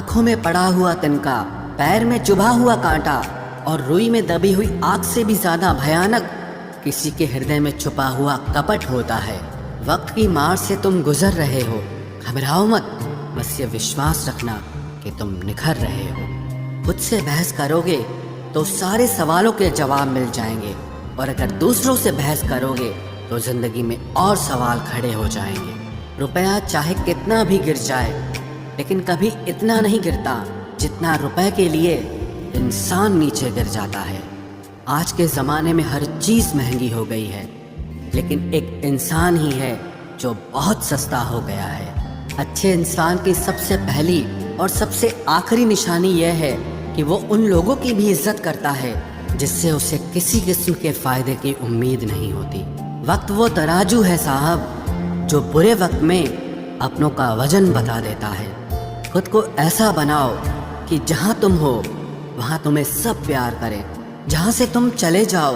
आंखों में पड़ा हुआ तिनका, पैर में चुभा हुआ कांटा और रुई में दबी हुई आग से भी ज्यादा भयानक किसी के हृदय में छुपा हुआ कपट होता है। वक्त की मार से तुम गुजर रहे हो, घबराओ मत, बस ये विश्वास रखना कि तुम निखर रहे हो। खुद से बहस करोगे तो सारे सवालों के जवाब मिल जाएंगे, और अगर दूसरों से बहस करोगे तो जिंदगी में और सवाल खड़े हो जाएंगे। रुपया चाहे कितना भी गिर जाए, लेकिन कभी इतना नहीं गिरता जितना रुपए के लिए इंसान नीचे गिर जाता है। आज के ज़माने में हर चीज़ महंगी हो गई है, लेकिन एक इंसान ही है जो बहुत सस्ता हो गया है। अच्छे इंसान की सबसे पहली और सबसे आखिरी निशानी यह है कि वो उन लोगों की भी इज्जत करता है जिससे उसे किसी किस्म के फ़ायदे की उम्मीद नहीं होती। वक्त वो तराजू है साहब जो बुरे वक्त में अपनों का वजन बता देता है। खुद को ऐसा बनाओ कि जहाँ तुम हो वहाँ तुम्हें सब प्यार करें, जहाँ से तुम चले जाओ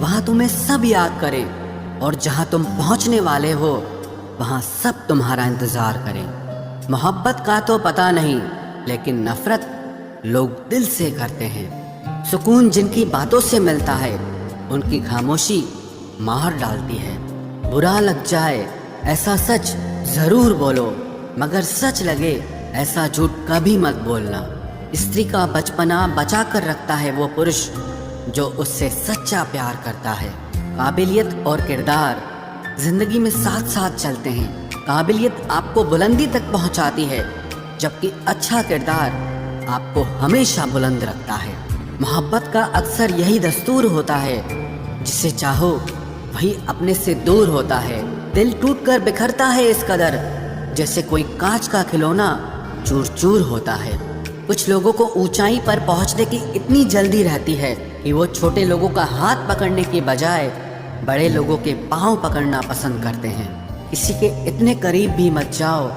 वहाँ तुम्हें सब याद करें, और जहाँ तुम पहुँचने वाले हो वहाँ सब तुम्हारा इंतज़ार करें। मोहब्बत का तो पता नहीं, लेकिन नफ़रत लोग दिल से करते हैं। सुकून जिनकी बातों से मिलता है उनकी खामोशी मार डालती है। बुरा लग जाए ऐसा सच ज़रूर बोलो, मगर सच लगे ऐसा झूठ कभी मत बोलना। स्त्री का बचपना बचा कर रखता है वो पुरुष जो उससे सच्चा प्यार करता है। काबिलियत और किरदार जिंदगी में साथ साथ चलते हैं। काबिलियत आपको बुलंदी तक पहुंचाती है, जबकि अच्छा किरदार आपको हमेशा बुलंद रखता है। मोहब्बत का अक्सर यही दस्तूर होता है, जिसे चाहो वही अपने से दूर होता है। दिल टूटकर बिखरता है इस कदर जैसे कोई कांच का खिलौना चूर चूर होता है। कुछ लोगों को ऊंचाई पर पहुंचने की इतनी जल्दी रहती है कि वो छोटे लोगों का हाथ पकड़ने की बजाय बड़े लोगों के पांव पकड़ना पसंद करते हैं। किसी के इतने करीब भी मत जाओ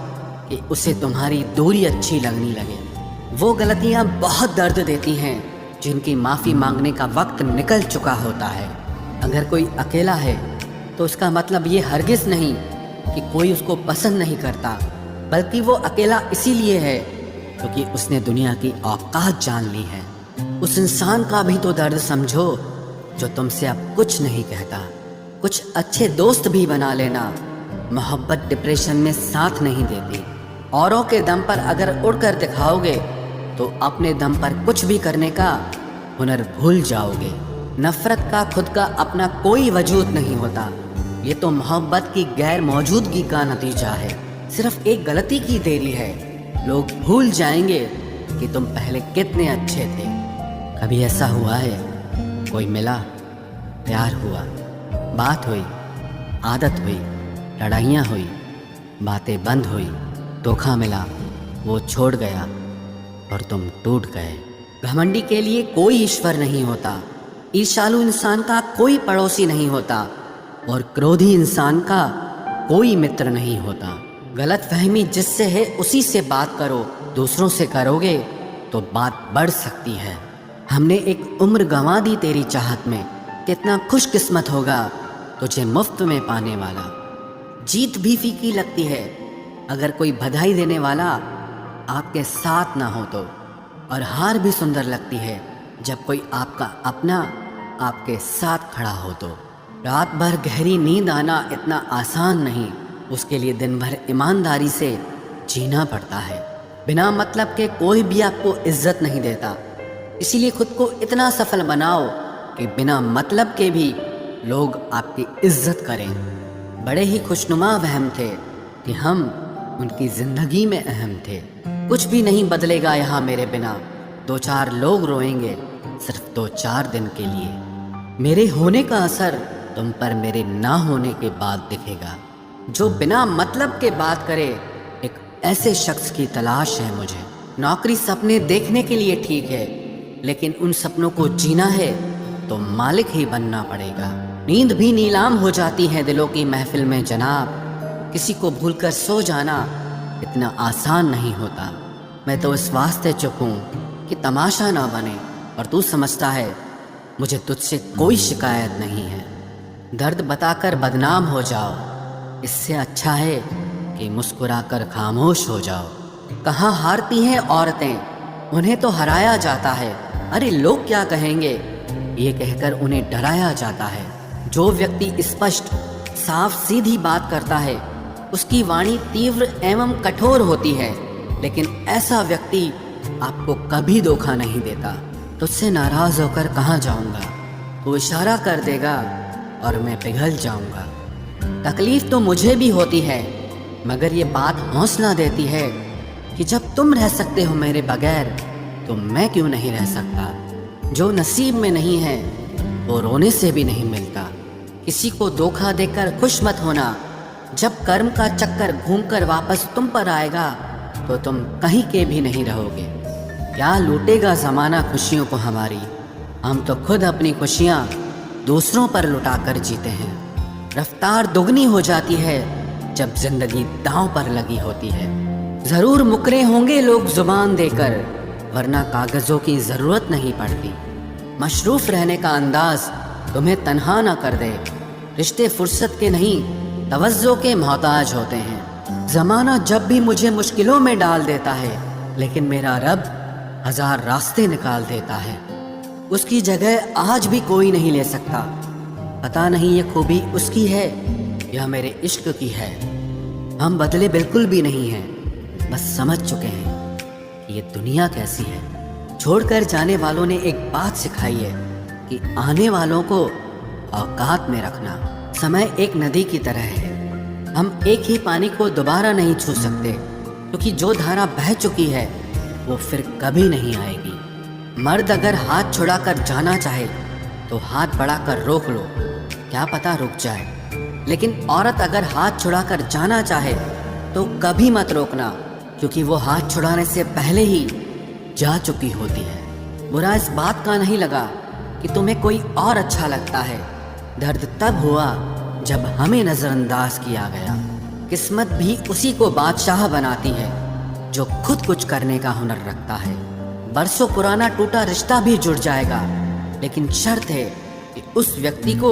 कि उसे तुम्हारी दूरी अच्छी लगने लगे। वो गलतियां बहुत दर्द देती हैं जिनकी माफ़ी मांगने का वक्त निकल चुका होता है। अगर कोई अकेला है तो उसका मतलब ये हरगिज़ नहीं कि कोई उसको पसंद नहीं करता, बल्कि वो अकेला इसीलिए है क्योंकि उसने दुनिया की औकात जान ली है। उस इंसान का भी तो दर्द समझो जो तुमसे अब कुछ नहीं कहता। कुछ अच्छे दोस्त भी बना लेना। मोहब्बत डिप्रेशन में साथ नहीं देती। औरों के दम पर अगर उड़कर दिखाओगे तो अपने दम पर कुछ भी करने का हुनर भूल जाओगे। नफरत का खुद का अपना कोई वजूद नहीं होता। ये तो मोहब्बत की गैर मौजूदगी का नतीजा है। सिर्फ एक गलती की देरी है। लोग भूल जाएंगे कि तुम पहले कितने अच्छे थे। कभी ऐसा हुआ है कोई मिला, प्यार हुआ, बात हुई, आदत हुई, लड़ाइयाँ हुई, बातें बंद हुई, धोखा मिला, वो छोड़ गया और तुम टूट गए। घमंडी के लिए कोई ईश्वर नहीं होता। ईर्ष्यालु इंसान का कोई पड़ोसी नहीं होता, और क्रोधी इंसान का कोई मित्र नहीं होता। गलत फहमी जिससे है उसी से बात करो। दूसरों से करोगे तो बात बढ़ सकती है। हमने एक उम्र गंवा दी तेरी चाहत में, कितना खुशकिस्मत होगा तुझे मुफ्त में पाने वाला। जीत भी फीकी लगती है अगर कोई बधाई देने वाला आपके साथ ना हो तो, और हार भी सुंदर लगती है जब कोई आपका अपना आपके साथ खड़ा हो तो। रात भर गहरी नींद आना इतना आसान नहीं, उसके लिए दिन भर ईमानदारी से जीना पड़ता है। बिना मतलब के कोई भी आपको इज्जत नहीं देता, इसीलिए खुद को इतना सफल बनाओ कि बिना मतलब के भी लोग आपकी इज्जत करें। बड़े ही खुशनुमा वहम थे कि हम उनकी ज़िंदगी में अहम थे। कुछ भी नहीं बदलेगा यहाँ मेरे बिना, दो चार लोग रोएंगे सिर्फ 2-4 दिन के लिए। मेरे होने का असर तुम पर मेरे ना होने के बाद दिखेगा। जो बिना मतलब के बात करे, एक ऐसे शख्स की तलाश है मुझे। नौकरी सपने देखने के लिए ठीक है, लेकिन उन सपनों को जीना है तो मालिक ही बनना पड़ेगा। नींद भी नीलाम हो जाती है दिलों की महफिल में जनाब। किसी को भूलकर सो जाना इतना आसान नहीं होता। मैं तो इस वास्ते चुप हूँ कि तमाशा ना बने, और तू समझता है मुझे तुझसे कोई शिकायत नहीं है। दर्द बताकर बदनाम हो जाओ, इससे अच्छा है कि मुस्कुराकर खामोश हो जाओ। कहाँ हारती हैं औरतें, उन्हें तो हराया जाता है। अरे लोग क्या कहेंगे, ये कहकर उन्हें डराया जाता है। जो व्यक्ति स्पष्ट साफ सीधी बात करता है उसकी वाणी तीव्र एवं कठोर होती है, लेकिन ऐसा व्यक्ति आपको कभी धोखा नहीं देता। तुझसे नाराज होकर कहाँ जाऊंगा, तू इशारा कर देगा और मैं पिघल जाऊंगा। तकलीफ तो मुझे भी होती है, मगर ये बात हौसला देती है कि जब तुम रह सकते हो मेरे बगैर तो मैं क्यों नहीं रह सकता। जो नसीब में नहीं है वो रोने से भी नहीं मिलता। किसी को धोखा देकर खुश मत होना। जब कर्म का चक्कर घूमकर वापस तुम पर आएगा तो तुम कहीं के भी नहीं रहोगे। क्या लूटेगा ज़माना खुशियों को हमारी, हम तो खुद अपनी खुशियाँ दूसरों पर लुटाकर जीते हैं। रफ्तार दुगनी हो जाती है जब जिंदगी दांव पर लगी होती है। ज़रूर मुकरे होंगे लोग जुबान देकर, वरना कागज़ों की ज़रूरत नहीं पड़ती। मशरूफ़ रहने का अंदाज तुम्हें तन्हा ना कर दे। रिश्ते फुर्सत के नहीं तवज्जो के मोहताज होते हैं। ज़माना जब भी मुझे मुश्किलों में डाल देता है, लेकिन मेरा रब 1000 रास्ते निकाल देता है। उसकी जगह आज भी कोई नहीं ले सकता। पता नहीं ये खूबी उसकी है या मेरे इश्क की है। हम बदले बिल्कुल भी नहीं हैं, बस समझ चुके हैं कि ये दुनिया कैसी है। छोड़कर जाने वालों ने एक बात सिखाई है कि आने वालों को औकात में रखना। समय एक नदी की तरह है, हम एक ही पानी को दोबारा नहीं छू सकते, क्योंकि जो धारा बह चुकी है वो फिर कभी नहीं आएगी। मर्द अगर हाथ छुड़ाकर जाना चाहे तो हाथ बढ़ाकर रोक लो, क्या पता रुक जाए। लेकिन औरत अगर हाथ छुड़ाकर जाना चाहे तो कभी मत रोकना, क्योंकि वो हाथ छुड़ाने से पहले ही जा चुकी होती है। बुरा इस बात का नहीं लगा कि तुम्हें कोई और अच्छा लगता है। दर्द तब हुआ जब हमें नज़रअंदाज किया गया। किस्मत भी उसी को बादशाह बनाती है जो खुद कुछ करने का हुनर रखता है। बरसों पुराना टूटा रिश्ता भी जुड़ जाएगा, लेकिन शर्त है कि उस व्यक्ति को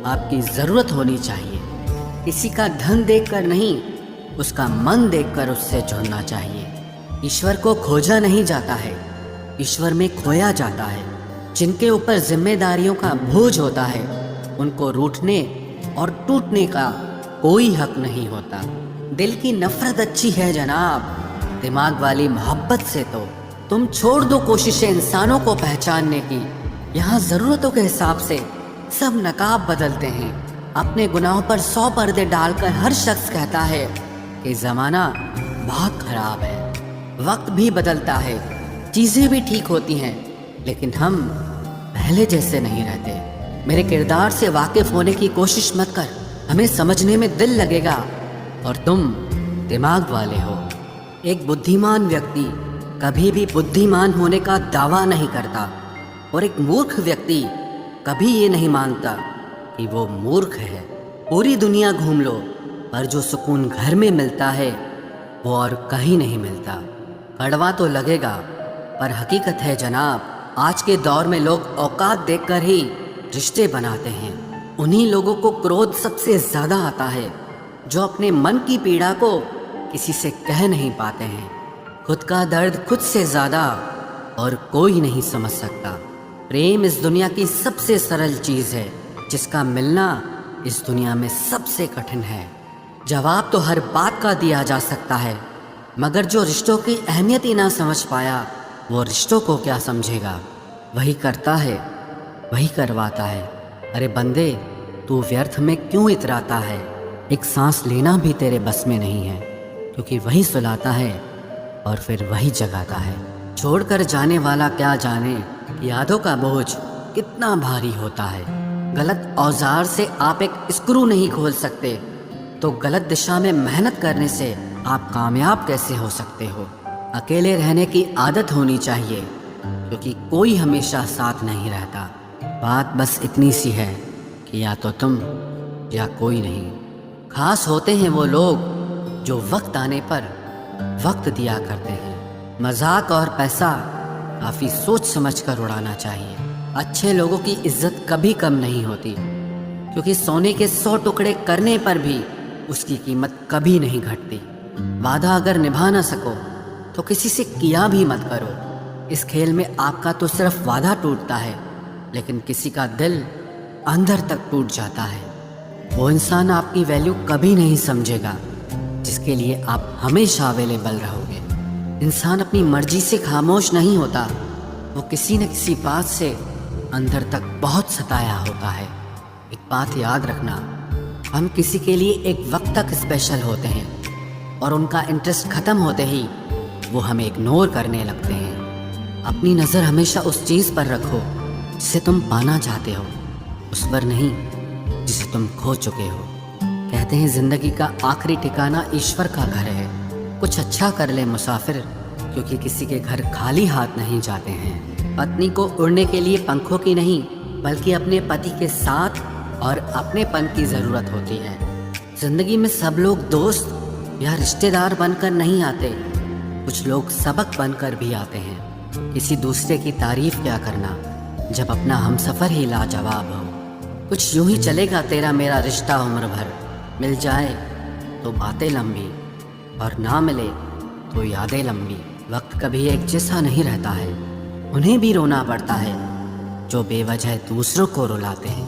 आपकी ज़रूरत होनी चाहिए। किसी का धन देखकर नहीं, उसका मन देखकर उससे जुड़ना चाहिए। ईश्वर को खोजा नहीं जाता है, ईश्वर में खोया जाता है। जिनके ऊपर जिम्मेदारियों का बोझ होता है उनको रूठने और टूटने का कोई हक नहीं होता। दिल की नफरत अच्छी है जनाब, दिमाग वाली मोहब्बत से तो तुम छोड़ दो कोशिशें इंसानों को पहचानने की। यहाँ ज़रूरतों के हिसाब से सब नकाब बदलते हैं। अपने गुनाहों पर 100 पर्दे डालकर हर शख्स कहता है कि ज़माना बहुत खराब है। वक्त भी बदलता है, चीज़ें भी ठीक होती हैं, लेकिन हम पहले जैसे नहीं रहते। मेरे किरदार से वाकिफ होने की कोशिश मत कर, हमें समझने में दिल लगेगा और तुम दिमाग वाले हो। एक बुद्धिमान व्यक्ति कभी भी बुद्धिमान होने का दावा नहीं करता, और एक मूर्ख व्यक्ति कभी ये नहीं मानता कि वो मूर्ख है। पूरी दुनिया घूम लो, पर जो सुकून घर में मिलता है वो और कहीं नहीं मिलता। कड़वा तो लगेगा, पर हकीकत है जनाब। आज के दौर में लोग औकात देखकर ही रिश्ते बनाते हैं। उन्हीं लोगों को क्रोध सबसे ज़्यादा आता है जो अपने मन की पीड़ा को किसी से कह नहीं पाते हैं। खुद का दर्द खुद से ज़्यादा और कोई नहीं समझ सकता। प्रेम इस दुनिया की सबसे सरल चीज़ है, जिसका मिलना इस दुनिया में सबसे कठिन है। जवाब तो हर बात का दिया जा सकता है, मगर जो रिश्तों की अहमियत ही ना समझ पाया वो रिश्तों को क्या समझेगा। वही करता है, वही करवाता है। अरे बंदे, तू व्यर्थ में क्यों इतराता है। एक सांस लेना भी तेरे बस में नहीं है, क्योंकि वही सुलाता है और फिर वही जगाता है। छोड़कर जाने वाला क्या जाने यादों का बोझ कितना भारी होता है। गलत औजार से आप एक स्क्रू नहीं खोल सकते, तो गलत दिशा में मेहनत करने से आप कामयाब कैसे हो सकते हो। अकेले रहने की आदत होनी चाहिए, क्योंकि कोई हमेशा साथ नहीं रहता। बात बस इतनी सी है कि या तो तुम या कोई नहीं। खास होते हैं वो लोग जो वक्त आने पर वक्त दिया करते हैं। मजाक और पैसा काफ़ी सोच समझ कर उड़ाना चाहिए। अच्छे लोगों की इज्जत कभी कम नहीं होती, क्योंकि सोने के 100 टुकड़े करने पर भी उसकी कीमत कभी नहीं घटती। वादा अगर निभा ना सको तो किसी से किया भी मत करो। इस खेल में आपका तो सिर्फ वादा टूटता है, लेकिन किसी का दिल अंदर तक टूट जाता है। वो इंसान आपकी वैल्यू कभी नहीं समझेगा जिसके लिए आप हमेशा अवेलेबल रहोगे। इंसान अपनी मर्जी से खामोश नहीं होता, वो किसी न किसी बात से अंदर तक बहुत सताया होता है। एक बात याद रखना, हम किसी के लिए एक वक्त तक स्पेशल होते हैं और उनका इंटरेस्ट ख़त्म होते ही वो हमें इग्नोर करने लगते हैं। अपनी नज़र हमेशा उस चीज़ पर रखो जिसे तुम पाना चाहते हो, उस पर नहीं जिसे तुम खो चुके हो। कहते हैं ज़िंदगी का आखिरी ठिकाना ईश्वर का घर है। कुछ अच्छा कर ले मुसाफिर, क्योंकि किसी के घर खाली हाथ नहीं जाते हैं। पत्नी को उड़ने के लिए पंखों की नहीं, बल्कि अपने पति के साथ और अपनेपन की ज़रूरत होती है। ज़िंदगी में सब लोग दोस्त या रिश्तेदार बनकर नहीं आते, कुछ लोग सबक बनकर भी आते हैं। किसी दूसरे की तारीफ क्या करना जब अपना हमसफ़र ही लाजवाब हो। कुछ यूं ही चलेगा तेरा मेरा रिश्ता उम्र भर, मिल जाए तो बातें लंबी और ना मिले तो यादें लंबी। वक्त कभी एक जैसा नहीं रहता है, उन्हें भी रोना पड़ता है जो बेवजह दूसरों को रुलाते हैं।